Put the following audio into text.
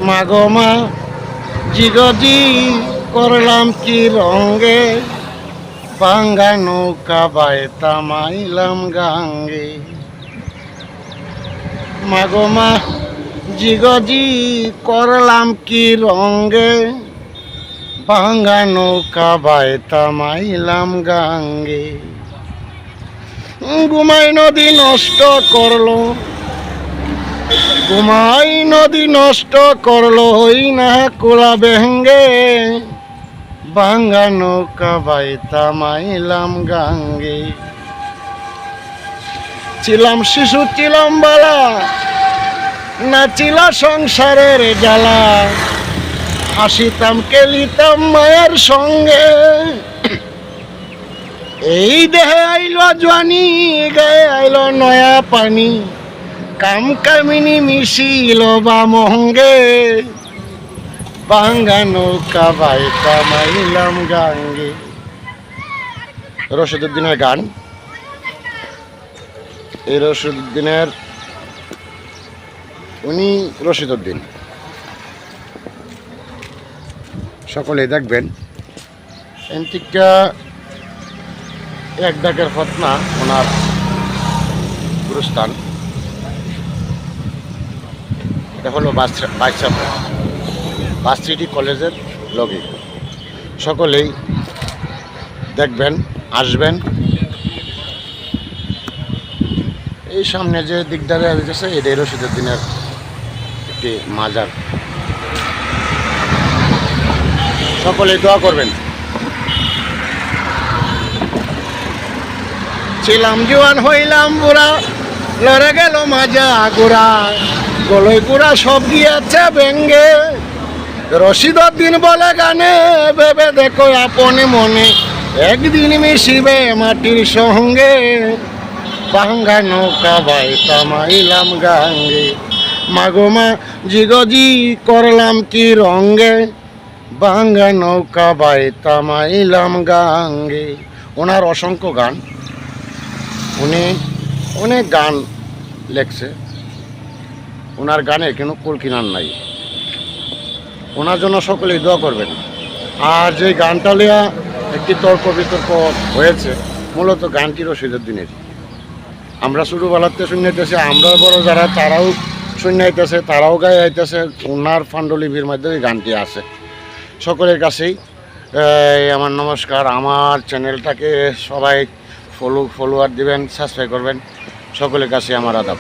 মাগো মা জিগজি করলাম কি রঙ্গে, ভাঙ্গা নৌকা বাইতামাইলাম গাঙ্গে। মাগো মা জিগজি করলাম কি রঙ্গে, ভাঙ্গা নৌকা বাইতামাইলাম গাঙ্গে। ঘুমাই নদী নষ্ট করলো, ঘুমাই নদী নষ্ট করলো, হই না কোলা বেঙ্গে, ভাঙ্গা নৌকা বাইতামাইলাম গাঙ্গে। ছিলাম শিশু ছিলাম বালা, নাচিলা সংসারের জ্বালা, হাসিতাম কেলিতাম মায়ের সঙ্গে। এই দেহে আইলো জোয়ানি, গায়ে আইলো নয়া পানি, কাম কামিনী মিশিল বা মঙ্গে, ভাঙ্গা নৌকা বাইতামাইলাম গাঙ্গে। রশিদউদ্দিনের গান। এই রশিদউদ্দিনের, উনি রশিদউদ্দিন, সকলে দেখবেন। এন্টিকা এক ডাকের ফতনা ওনার গুরুস্থান। এটা হলো ভার্সিটি কলেজের লগে। সকলেই দেখবেন, আসবেন। এই সামনে যে দিকদারে হয়েছে এটাই রশিদউদ্দিনের একটি মাজার। সকলেই দোয়া করবেন। ছিলাম জোয়ান হইলাম বুড়া, লড়ে গেল মাজা গোড়া, গলই গুড়া সব গিয়েছে ভেঙ্গে। রশিদউদ্দিন বলে গানে, ভেবে দেখো আপনে মনে, একদিন মিশিবে মাটির সঙ্গে, ভাঙ্গা নৌকা বাইতামাইলাম গাঙ্গে। মাগো মা জিগজি করলাম কি রঙ্গে, ভাঙ্গা নৌকা বাইতামাইলাম গাঙ্গে। ওনার অসংখ্য গান, উনি অনেক গান লেখছে। ওনার গানে কোনো কুল কিনার নাই। ওনার জন্য সকলেই দোয়া করবেন। আর যে গানটা লিয়া একটি তর্ক বিতর্ক হয়েছে, মূলত গানটি রশিদউদ্দিনের। আমরা ছোটোবেলাতে শুনাইতেছি, আমরা বড় যারা তারাও শুনাইতেছে, তারাও গায়ে আইতেছে। ওনার পাণ্ডুলিপির মধ্যে ওই গানটি আছে। সকলের কাছেই আমার নমস্কার। আমার চ্যানেলটাকে সবাই ফলোয়ার দিবেন, সাবস্ক্রাইব করবেন। সকলের কাছে আমার আদাব।